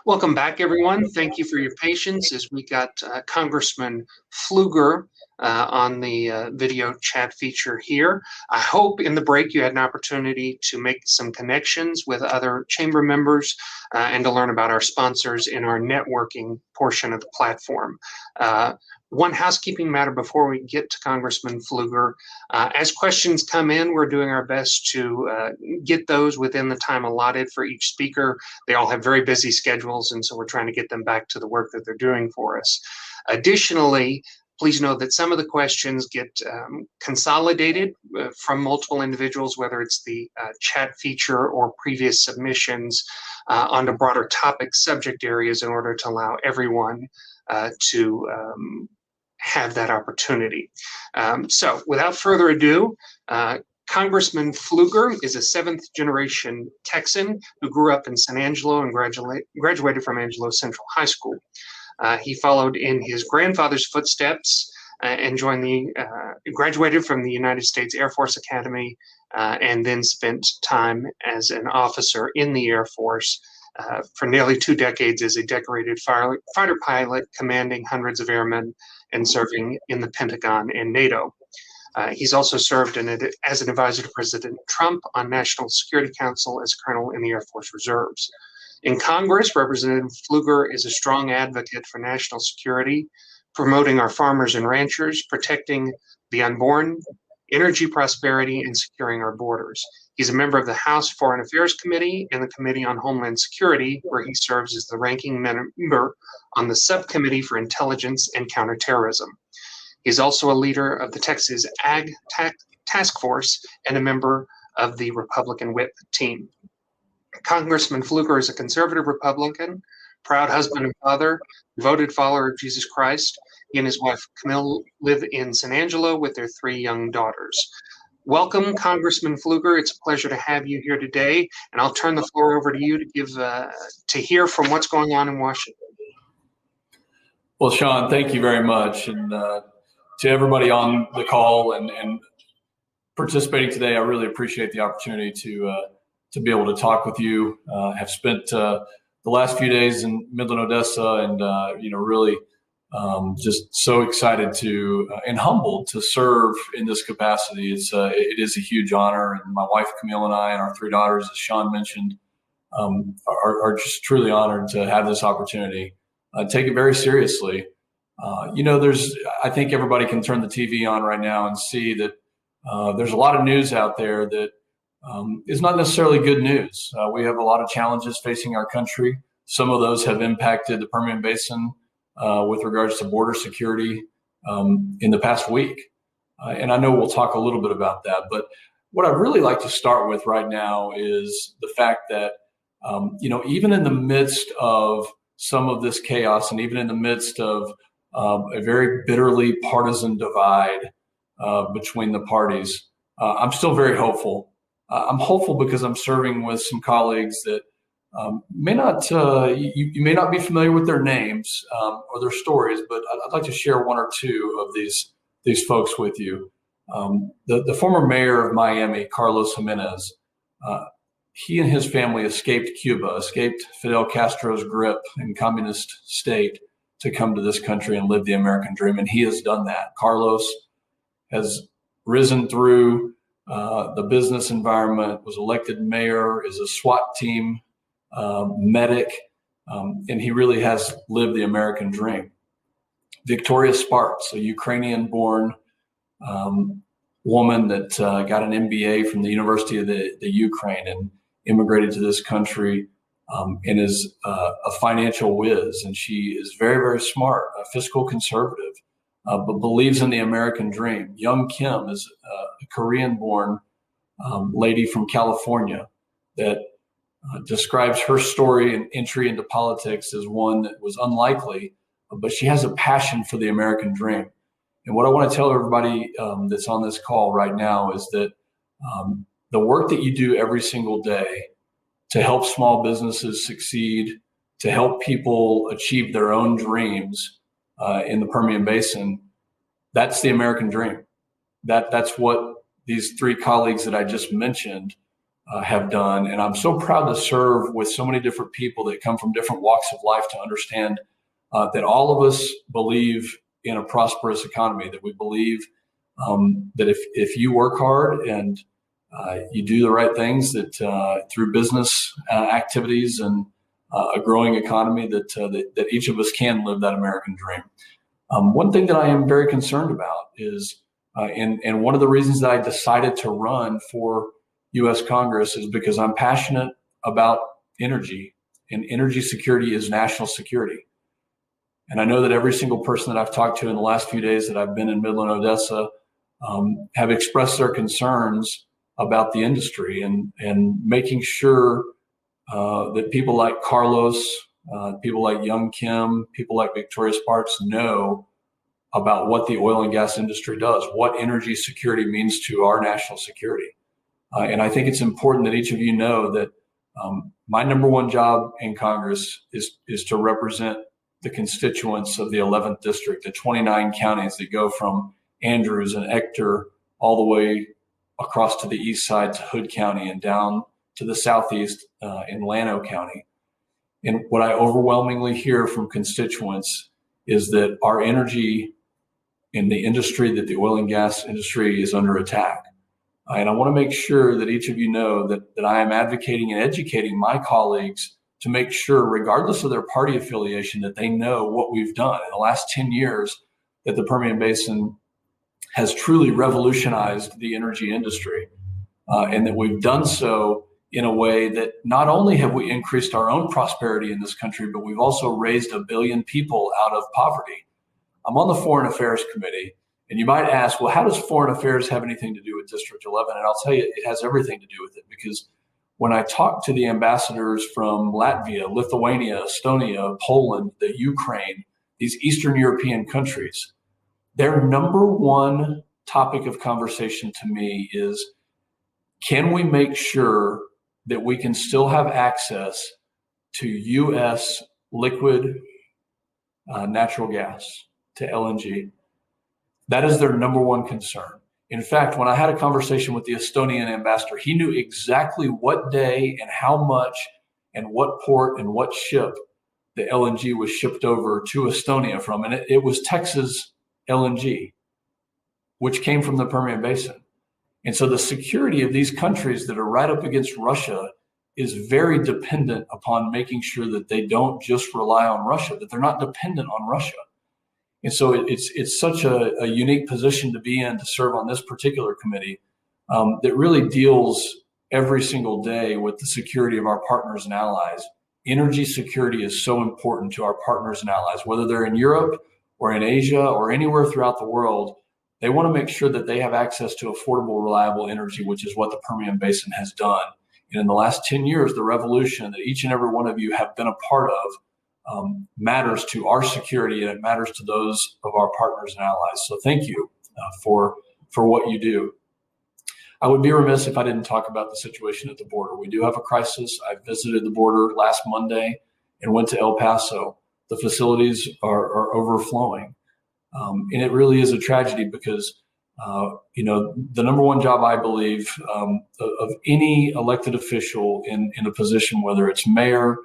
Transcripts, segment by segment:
Welcome back, everyone. Thank you for your patience as we got Congressman Pfluger on the video chat feature here. I hope in the break you had an opportunity to make some connections with other chamber members and to learn about our sponsors in our networking portion of the platform. One housekeeping matter before we get to Congressman Pfluger. As questions come in, we're doing our best to get those within the time allotted for each speaker. They all have very busy schedules, and so we're trying to get them back to the work that they're doing for us. Additionally, please know that some of the questions get consolidated from multiple individuals, whether it's the chat feature or previous submissions onto broader topic subject areas in order to allow everyone to have that opportunity. So without further ado, Congressman Pfluger is a seventh-generation Texan who grew up in San Angelo and graduated from Angelo Central High School. He followed in his grandfather's footsteps and graduated from the United States Air Force Academy and then spent time as an officer in the Air Force for nearly 2 decades as a decorated fighter pilot, commanding hundreds of airmen and serving in the Pentagon and NATO. He's also served as an advisor to President Trump on National Security Council as colonel in the Air Force Reserves. In Congress, Representative Pfluger is a strong advocate for national security, promoting our farmers and ranchers, protecting the unborn, energy prosperity, and securing our borders. He's a member of the House Foreign Affairs Committee and the Committee on Homeland Security, where he serves as the ranking member on the Subcommittee for Intelligence and Counterterrorism. He's also a leader of the Texas Ag Task Force and a member of the Republican Whip team. Congressman Pfluger is a conservative Republican, proud husband and father, devoted follower of Jesus Christ. He and his wife Camille live in San Angelo with their 3 young daughters. Welcome, Congressman Pfluger. It's a pleasure to have you here today, and I'll turn the floor over to you to hear from what's going on in Washington. Well, Sean, thank you very much, and to everybody on the call and participating today, I really appreciate the opportunity to be able to talk with you. Have spent the last few days in Midland, Odessa, and really just so excited and humbled to serve in this capacity. It is a huge honor, and my wife Camille and I and our 3 daughters, as Sean mentioned, are just truly honored to have this opportunity. Take it very seriously. I think everybody can turn the TV on right now and see that there's a lot of news out there that is not necessarily good news. We have a lot of challenges facing our country. Some of those have impacted the Permian Basin with regards to border security in the past week. And I know we'll talk a little bit about that. But what I'd really like to start with right now is the fact that, even in the midst of some of this chaos and even in the midst of a very bitterly partisan divide between the parties, I'm still very hopeful. I'm hopeful because I'm serving with some colleagues that may not you may not be familiar with their names or their stories, but I'd like to share 1 or 2 of these folks with you. The former mayor of Miami, Carlos Jimenez, he and his family escaped Cuba, escaped Fidel Castro's grip in communist state to come to this country and live the American dream, and he has done that. Carlos has risen through the business environment, was elected mayor, is a SWAT team medic, and he really has lived the American dream. Victoria Sparks, a Ukrainian-born woman that got an MBA from the University of the Ukraine and immigrated to this country and is a financial whiz. And she is very, very smart, a fiscal conservative, but believes in the American dream. Young Kim is a Korean-born lady from California that describes her story and entry into politics as one that was unlikely, but she has a passion for the American dream. And what I want to tell everybody that's on this call right now is that the work that you do every single day to help small businesses succeed, to help people achieve their own dreams in the Permian Basin, that's the American dream. That's what these 3 colleagues that I just mentioned have done. And I'm so proud to serve with so many different people that come from different walks of life to understand that all of us believe in a prosperous economy, that we believe that if you work hard and you do the right things, that through business activities and a growing economy, that each of us can live that American dream. One thing that I am very concerned about is, and one of the reasons that I decided to run for U.S. Congress is because I'm passionate about energy, and energy security is national security. And I know that every single person that I've talked to in the last few days that I've been in Midland, Odessa, have expressed their concerns about the industry and making sure that people like Carlos, people like Young Kim, people like Victoria Sparks know about what the oil and gas industry does, what energy security means to our national security. And I think it's important that each of you know that my number one job in Congress is to represent the constituents of the 11th district, the 29 counties that go from Andrews and Ector all the way across to the east side to Hood County and down to the southeast in Llano County. And what I overwhelmingly hear from constituents is that our energy in the industry, that the oil and gas industry is under attack. And I want to make sure that each of you know that I am advocating and educating my colleagues to make sure, regardless of their party affiliation, that they know what we've done in the last 10 years, that the Permian Basin has truly revolutionized the energy industry, and that we've done so in a way that not only have we increased our own prosperity in this country, but we've also raised 1 billion people out of poverty. I'm on the Foreign Affairs Committee, and you might ask, well, how does foreign affairs have anything to do with District 11? And I'll tell you, it has everything to do with it, because when I talk to the ambassadors from Latvia, Lithuania, Estonia, Poland, the Ukraine, these Eastern European countries, their number one topic of conversation to me is, can we make sure that we can still have access to U.S. liquid natural gas, to LNG? That is their number one concern. In fact, when I had a conversation with the Estonian ambassador, he knew exactly what day and how much and what port and what ship the LNG was shipped over to Estonia from. And it was Texas LNG, which came from the Permian Basin. And so the security of these countries that are right up against Russia is very dependent upon making sure that they don't just rely on Russia, that they're not dependent on Russia. And so it's such a unique position to be in, to serve on this particular committee that really deals every single day with the security of our partners and allies. Energy security is so important to our partners and allies, whether they're in Europe or in Asia or anywhere throughout the world. They want to make sure that they have access to affordable, reliable energy, which is what the Permian Basin has done. And in the last 10 years, the revolution that each and every one of you have been a part of matters to our security, and it matters to those of our partners and allies. So thank you for what you do. I would be remiss if I didn't talk about the situation at the border. We do have a crisis. I visited the border last Monday and went to El Paso. The facilities are overflowing. And it really is a tragedy because, the number one job, I believe, of any elected official in a position, whether it's mayor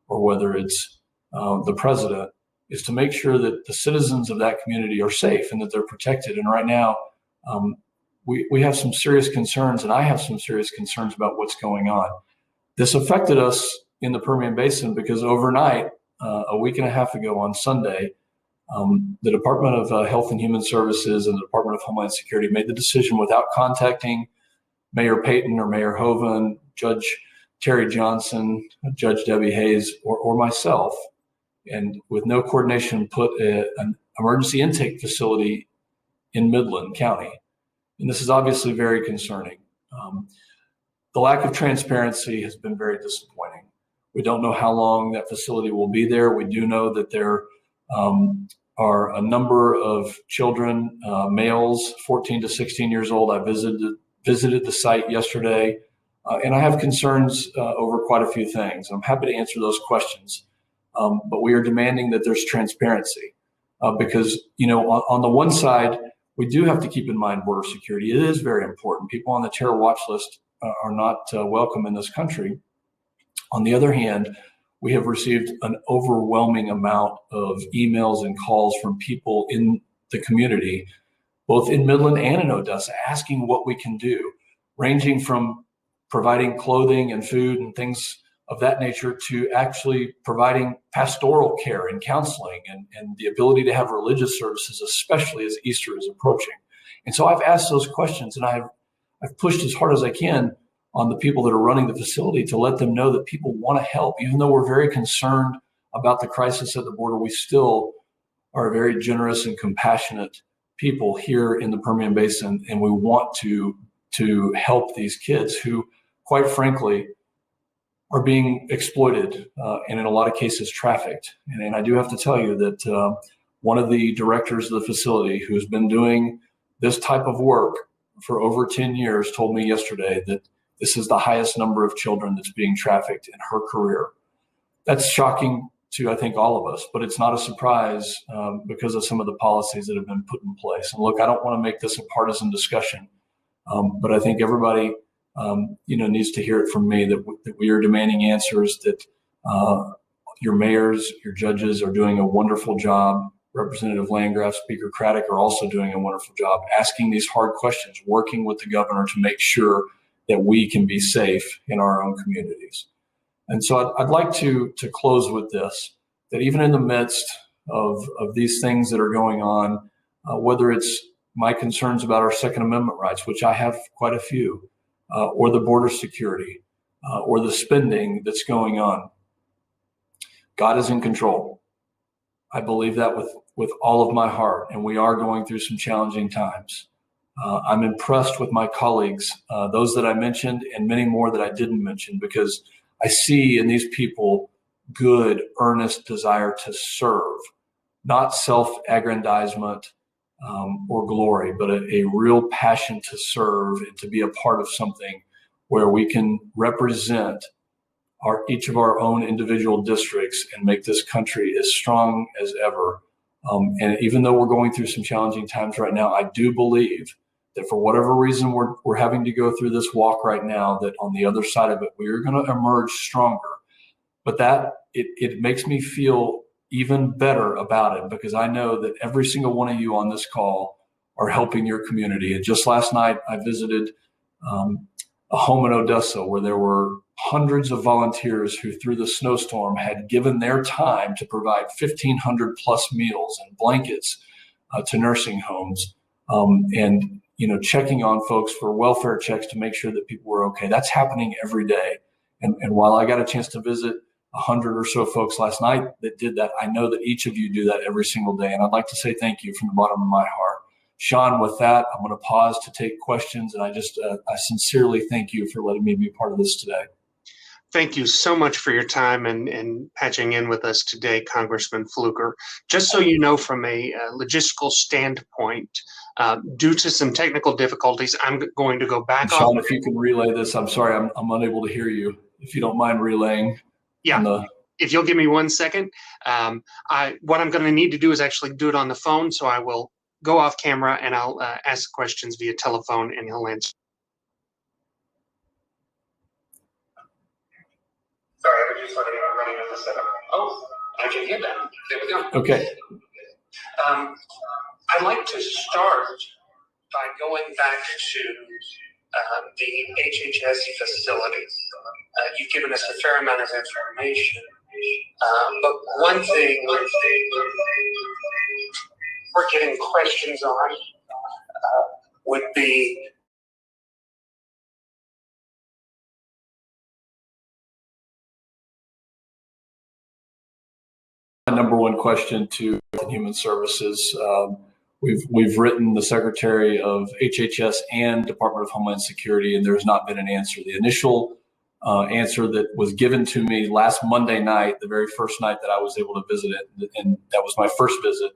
or whether it's the president, is to make sure that the citizens of that community are safe and that they're protected. And right now, we have some serious concerns, and I have some serious concerns about what's going on. This affected us in the Permian Basin because overnight, a week and a half ago on Sunday, the Department of Health and Human Services and the Department of Homeland Security made the decision, without contacting Mayor Payton or Mayor Hoven, Judge Terry Johnson, Judge Debbie Hayes, or myself, and with no coordination, put an emergency intake facility in Midland County. And this is obviously very concerning. The lack of transparency has been very disappointing. We don't know how long that facility will be there. We do know that there are a number of children, males, 14 to 16 years old. I visited the site yesterday, and I have concerns over quite a few things. I'm happy to answer those questions, but we are demanding that there's transparency because, on the one side, we do have to keep in mind border security. It is very important. People on the terror watch list welcome in this country. On the other hand, we have received an overwhelming amount of emails and calls from people in the community, both in Midland and in Odessa, asking what we can do, ranging from providing clothing and food and things of that nature to actually providing pastoral care and counseling and the ability to have religious services, especially as Easter is approaching. And so I've asked those questions, and I've pushed as hard as I can on the people that are running the facility to let them know that people want to help. Even though we're very concerned about the crisis at the border, we still are very generous and compassionate people here in the Permian Basin, and we want to help these kids who, quite frankly, are being exploited and in a lot of cases trafficked. And I do have to tell you that one of the directors of the facility, who's been doing this type of work for over 10 years, told me yesterday that this is the highest number of children that's being trafficked in her career. That's shocking to, I think, all of us, but it's not a surprise because of some of the policies that have been put in place. And look, I don't want to make this a partisan discussion, but I think everybody needs to hear it from me that we are demanding answers, that your mayors, your judges are doing a wonderful job. Representative Landgraf, Speaker Craddock are also doing a wonderful job asking these hard questions, working with the governor to make sure that we can be safe in our own communities. And so I'd like to close with this, that even in the midst of these things that are going on, whether it's my concerns about our Second Amendment rights, which I have quite a few, or the border security, or the spending that's going on, God is in control. I believe that with all of my heart, and we are going through some challenging times. I'm impressed with my colleagues, those that I mentioned and many more that I didn't mention, because I see in these people good, earnest desire to serve, not self-aggrandizement or glory, but a real passion to serve and to be a part of something where we can represent each of our own individual districts and make this country as strong as ever. And even though we're going through some challenging times right now, I do believe that for whatever reason we're having to go through this walk right now, that on the other side of it, we are going to emerge stronger. But that it makes me feel even better about it, because I know that every single one of you on this call are helping your community. And just last night, I visited a home in Odessa where there were hundreds of volunteers who, through the snowstorm, had given their time to provide 1,500 plus meals and blankets to nursing homes, and checking on folks for welfare checks to make sure that people were okay. That's happening every day. And while I got a chance to visit 100 or so folks last night that did that, I know that each of you do that every single day. And I'd like to say thank you from the bottom of my heart. Sean, with that, I'm going to pause to take questions. And I sincerely thank you for letting me be part of this today. Thank you so much for your time and patching in with us today, Congressman Pfluger. Just so you know, from a logistical standpoint, due to some technical difficulties, I'm going to go back on. Sean, if you can relay this, I'm sorry, I'm unable to hear you. If you don't mind relaying. Yeah, if you'll give me 1 second. What I'm going to need to do is actually do it on the phone, so I will go off camera and I'll ask questions via telephone and he'll answer. Sorry, I was just running with the setup. Oh, I can hear that. There we go. Okay. I'd like to start by going back to the HHS facility. You've given us a fair amount of information, but one thing we're getting questions on would be number one question to Human Services. We've written the Secretary of HHS and Department of Homeland Security, and there's not been an answer. The initial answer that was given to me last Monday night, the very first night that I was able to visit it, and that was my first visit,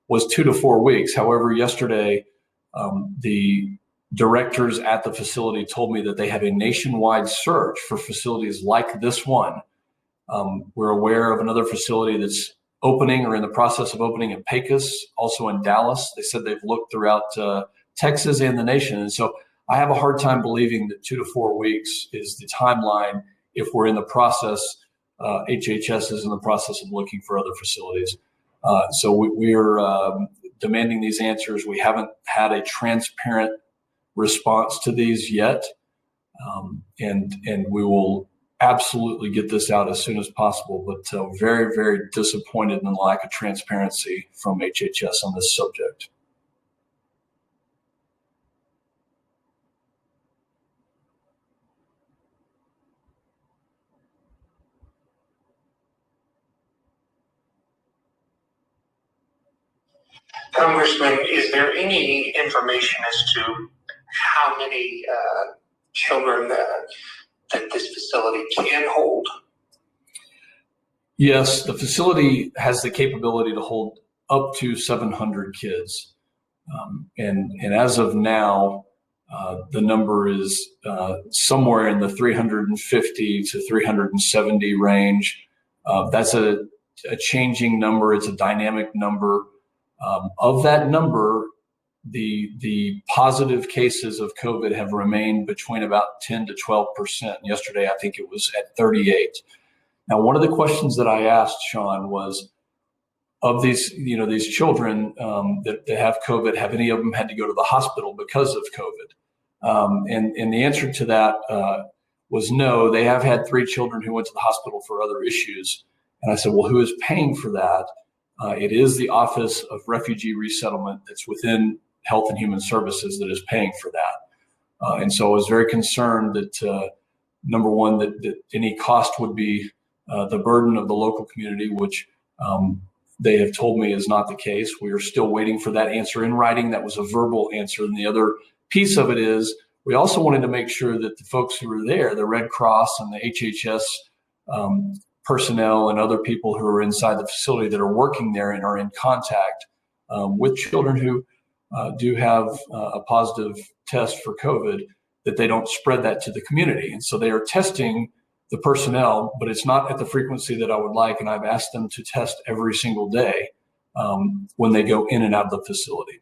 was 2 to 4 weeks. However, yesterday, the directors at the facility told me that they have a nationwide search for facilities like this one. We're aware of another facility that's opening or in the process of opening in Pecos, also in Dallas. They said they've looked throughout Texas and the nation. And so I have a hard time believing that 2 to 4 weeks is the timeline if we're in the process, HHS is in the process of looking for other facilities. So we are demanding these answers. We haven't had a transparent response to these yet, and we will absolutely get this out as soon as possible, but very, very disappointed in the lack of transparency from HHS on this subject. Congressman, is there any information as to how many children that this facility can hold? Yes, the facility has the capability to hold up to 700 kids. And as of now, the number is somewhere in the 350 to 370 range. That's a changing number. It's a dynamic number. Of that number, the positive cases of COVID have remained between about 10 to 12%. Yesterday, I think it was at 38. Now, one of the questions that I asked, Sean, was, of these, these children that have COVID, have any of them had to go to the hospital because of COVID? And the answer to that was no. They have had 3 children who went to the hospital for other issues. And I said, well, who is paying for that? It is the Office of Refugee Resettlement that's within Health and Human Services that is paying for that. And so I was very concerned that, number one, that any cost would be the burden of the local community, which they have told me is not the case. We are still waiting for that answer in writing. That was a verbal answer. And the other piece of it is we also wanted to make sure that the folks who were there, the Red Cross and the HHS personnel and other people who are inside the facility that are working there and are in contact with children who do have a positive test for COVID, that they don't spread that to the community. And so they are testing the personnel, but it's not at the frequency that I would like. And I've asked them to test every single day when they go in and out of the facility.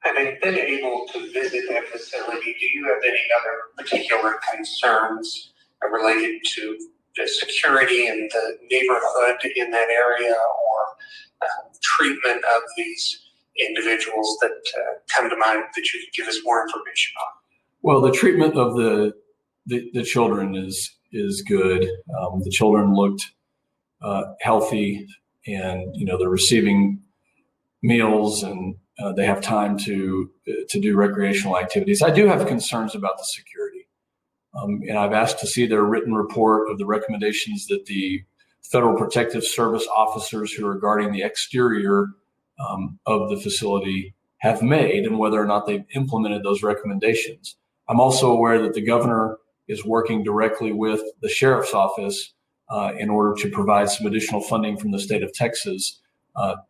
Having been able to visit that facility, do you have any other particular concerns related to the security and the neighborhood in that area, or treatment of these individuals that come to mind that you could give us more information on? Well, the treatment of the children is good. The children looked healthy, and they're receiving meals, and they have time to do recreational activities. I do have concerns about the security, and I've asked to see their written report of the recommendations that the Federal Protective Service officers who are guarding the exterior of the facility have made, and whether or not they've implemented those recommendations. I'm also aware that the governor is working directly with the sheriff's office in order to provide some additional funding from the state of Texas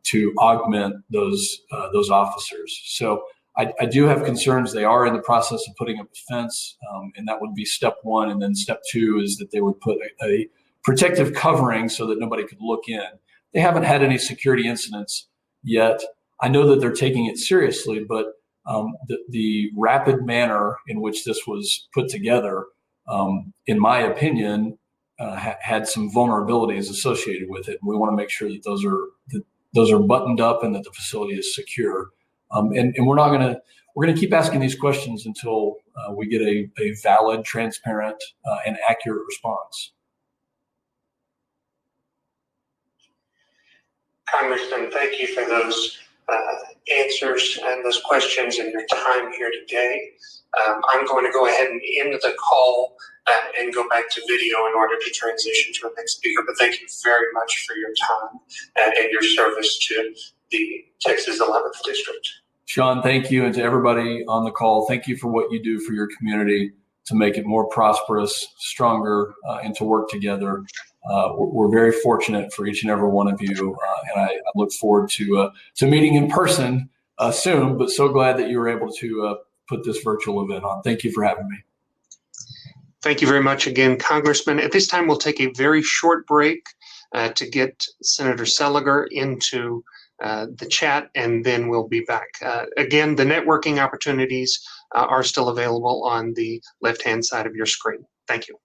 to augment those officers. So I do have concerns. They are in the process of putting up a fence, and that would be step one. And then step two is that they would put a protective covering so that nobody could look in. They haven't had any security incidents yet. I know that they're taking it seriously, but the rapid manner in which this was put together, in my opinion, had some vulnerabilities associated with it. We want to make sure that those are buttoned up and that the facility is secure. And we're going to keep asking these questions until we get a valid, transparent, and accurate response. Congressman, thank you for those answers and those questions and your time here today. I'm going to go ahead and end the call and go back to video in order to transition to a next speaker. But thank you very much for your time and your service to the Texas 11th District. Sean, thank you. And to everybody on the call, thank you for what you do for your community to make it more prosperous, stronger, and to work together. We're very fortunate for each and every one of you, and I look forward to meeting in person soon, but so glad that you were able to put this virtual event on. Thank you for having me. Thank you very much again, Congressman. At this time, we'll take a very short break to get Senator Pfluger into the chat, and then we'll be back. Again, the networking opportunities are still available on the left-hand side of your screen. Thank you.